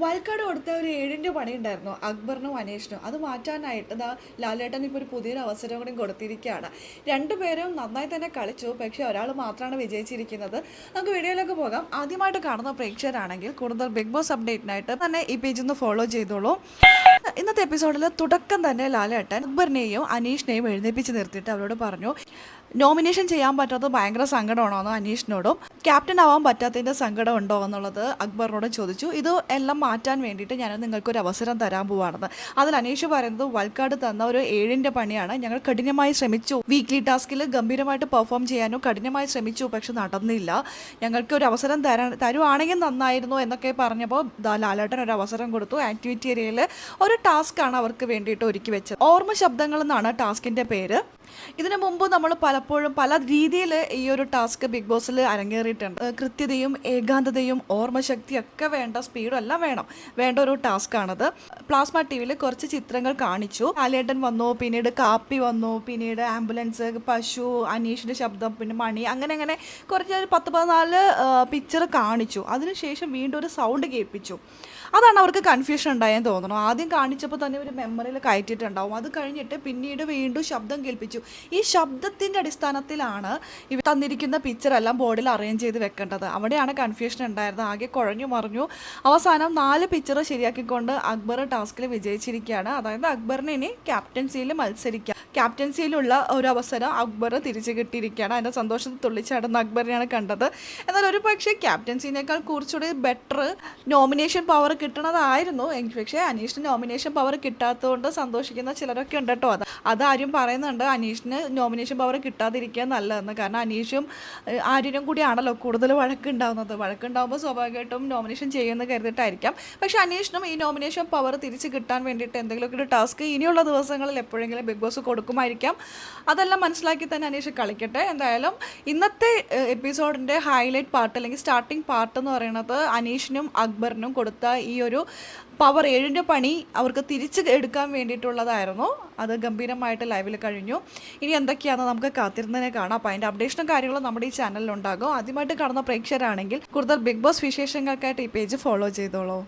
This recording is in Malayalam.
വയൽക്കാട് കൊടുത്ത ഒരു 7-ന്റെ പണി ഉണ്ടായിരുന്നു അക്ബറിനും അനീഷിനും. അത് മാറ്റാനായിട്ട് ലാലേട്ടൻ ഇപ്പോൾ ഒരു പുതിയൊരു അവസരം കൂടി കൊടുത്തിരിക്കുകയാണ്. രണ്ടുപേരും നന്നായി തന്നെ കളിച്ചു, പക്ഷേ ഒരാൾ മാത്രമാണ് വിജയിച്ചിരിക്കുന്നത്. നമുക്ക് വീഡിയോയിലേക്ക് പോകാം. ആദ്യമായിട്ട് കാണുന്ന പ്രേക്ഷകരാണെങ്കിൽ കൂടുതൽ ബിഗ് ബോസ് അപ്ഡേറ്റിനായിട്ട് തന്നെ ഈ പേജിൽ നിന്ന് ഫോളോ ചെയ്തോളൂ. ഇന്നത്തെ എപ്പിസോഡിൽ തുടക്കം തന്നെ ലാലേട്ടൻ അക്ബറിനെയും അനീഷിനെയും എഴുന്നേപ്പിച്ച് നിർത്തിയിട്ട് അവരോട് പറഞ്ഞു, നോമിനേഷൻ ചെയ്യാൻ പറ്റാത്തത് ഭയങ്കര സങ്കടമാണോ അനീഷിനോടും ക്യാപ്റ്റൻ ആവാൻ പറ്റാത്തതിൻ്റെ സങ്കടം ഉണ്ടോ എന്നുള്ളത് അക്ബറിനോടും ചോദിച്ചു. ഇത് എല്ലാം മാറ്റാൻ വേണ്ടിയിട്ട് ഞാൻ നിങ്ങൾക്കൊരു അവസരം തരാൻ പോവാണെന്ന്. അതിൽ അനീഷ് പറയുന്നത് വയൽക്കാട് തന്ന ഒരു 7-ന്റെ പണിയാണ്, ഞങ്ങൾ കഠിനമായി ശ്രമിച്ചു, വീക്ക്ലി ടാസ്കിൽ ഗംഭീരമായിട്ട് പെർഫോം ചെയ്യാനും കഠിനമായി ശ്രമിച്ചു, പക്ഷെ നടന്നില്ല, ഞങ്ങൾക്ക് ഒരു അവസരം തരുവാണെങ്കിൽ നന്നായിരുന്നു എന്നൊക്കെ പറഞ്ഞപ്പോൾ ലാലേട്ടൻ ഒരു അവസരം കൊടുത്തു. ആക്ടിവിറ്റി ഏരിയയിൽ ഒരു ടാസ്ക്കാണ് അവർക്ക് വേണ്ടിയിട്ട് ഒരുക്കി വെച്ചത്. ഓർമ്മ ശബ്ദങ്ങൾ എന്നാണ് ടാസ്കിൻ്റെ പേര്. ഇതിനു മുമ്പ് നമ്മൾ പലപ്പോഴും പല രീതിയിൽ ഈ ഒരു ടാസ്ക് ബിഗ് ബോസിൽ അരങ്ങേറിയിട്ടുണ്ട്. കൃത്യതയും ഏകാന്തതയും ഓർമ്മശക്തിയും ഒക്കെ വേണ്ട, സ്പീഡും എല്ലാം വേണ്ട ഒരു ടാസ്ക്കാണത്. പ്ലാസ്മ ടിവിയിൽ കുറച്ച് ചിത്രങ്ങൾ കാണിച്ചു. ലാലേട്ടൻ വന്നു, പിന്നീട് കാപ്പി വന്നു, പിന്നീട് ആംബുലൻസ്, പശു, അനീഷിൻ്റെ ശബ്ദം, പിന്നെ മണി, അങ്ങനെ കുറച്ച് 10-14 പിക്ചർ കാണിച്ചു. അതിനുശേഷം വീണ്ടും ഒരു സൗണ്ട് കേൾപ്പിച്ചു. അതാണ് അവർക്ക് കൺഫ്യൂഷൻ ഉണ്ടായെന്ന് തോന്നുന്നു. ആദ്യം കാണിച്ചപ്പോൾ തന്നെ ഒരു മെമ്മറിയിൽ കയറ്റിയിട്ടുണ്ടാവും. അത് കഴിഞ്ഞിട്ട് പിന്നീട് വീണ്ടും ശബ്ദം കേൾപ്പിച്ചു. ഈ ശബ്ദത്തിൻ്റെ അടിസ്ഥാനത്തിലാണ് ഇവർ തന്നിരിക്കുന്ന പിക്ചറെല്ലാം ബോർഡിൽ അറേഞ്ച് ചെയ്ത് വെക്കേണ്ടത്. അവിടെയാണ് കൺഫ്യൂഷൻ ഉണ്ടായിരുന്നത്. ആകെ കുഴഞ്ഞു മറിഞ്ഞു. അവസാനം 4 പിക്ചർ ശരിയാക്കിക്കൊണ്ട് അക്ബർ ടാസ്കിൽ വിജയിച്ചിരിക്കുകയാണ്. അതായത് അക്ബറിന് ഇനി ക്യാപ്റ്റൻസിയിൽ മത്സരിക്കാം. ക്യാപ്റ്റൻസിയിലുള്ള ഒരു അവസരം അക്ബർ തിരിച്ചു കിട്ടിയിരിക്കുകയാണ്. അതിൻ്റെ സന്തോഷത്തിൽ തുള്ളിച്ചാടുന്ന അക്ബറിനെയാണ് കണ്ടത്. എന്നാൽ ഒരു പക്ഷേ ക്യാപ്റ്റൻസിനേക്കാൾ കുറച്ചുകൂടി ബെറ്റർ നോമിനേഷൻ പവർ കിട്ടണതായിരുന്നു. പക്ഷേ അനീഷിന് നോമിനേഷൻ പവർ കിട്ടാത്തതുകൊണ്ട് സന്തോഷിക്കുന്ന ചിലരൊക്കെ ഉണ്ട് കേട്ടോ. അതാരും പറയുന്നുണ്ട് അനീഷിന് നോമിനേഷൻ പവർ കിട്ടാതിരിക്കുക നല്ലതെന്ന്. കാരണം അനീഷും ആര്യനും കൂടിയാണല്ലോ കൂടുതൽ വഴക്കുണ്ടാകുമ്പോൾ സ്വാഭാവികമായിട്ടും നോമിനേഷൻ ചെയ്യുമെന്ന് കരുതിയിട്ടായിരിക്കാം. പക്ഷേ അനീഷിനും ഈ നോമിനേഷൻ പവർ തിരിച്ച് കിട്ടാൻ വേണ്ടിയിട്ട് എന്തെങ്കിലുമൊക്കെ ഒരു ടാസ്ക് ഇനിയുള്ള ദിവസങ്ങളിൽ എപ്പോഴെങ്കിലും ബിഗ് ബോസ് കൊടുക്കുമായിരിക്കാം. അതെല്ലാം മനസ്സിലാക്കി തന്നെ അനീഷ് കളിക്കട്ടെ. എന്തായാലും ഇന്നത്തെ എപ്പിസോഡിൻ്റെ ഹൈലൈറ്റ് പാർട്ട് അല്ലെങ്കിൽ സ്റ്റാർട്ടിംഗ് പാർട്ട് എന്ന് പറയുന്നത് അനീഷിനും അക്ബറിനും കൊടുത്ത ഈ ഒരു പവർ 7-ന്റെ പണി അവർക്ക് തിരിച്ച് എടുക്കാൻ വേണ്ടിയിട്ടുള്ളതായിരുന്നു. അത് ഗംഭീരമായിട്ട് ലൈവിൽ കഴിഞ്ഞു. ഇനി എന്തൊക്കെയാണെന്ന് നമുക്ക് കാത്തിരുന്നതിനെ കാണാം. അപ്പോൾ അതിൻ്റെ അപ്ഡേഷനും കാര്യങ്ങളും നമ്മുടെ ഈ ചാനലിലുണ്ടാകും. ആദ്യമായിട്ട് കാണുന്ന പ്രേക്ഷകരാണെങ്കിൽ കൂടുതൽ ബിഗ് ബോസ് വിശേഷങ്ങൾക്കായിട്ട് ഈ പേജ് ഫോളോ ചെയ്തോളൂ.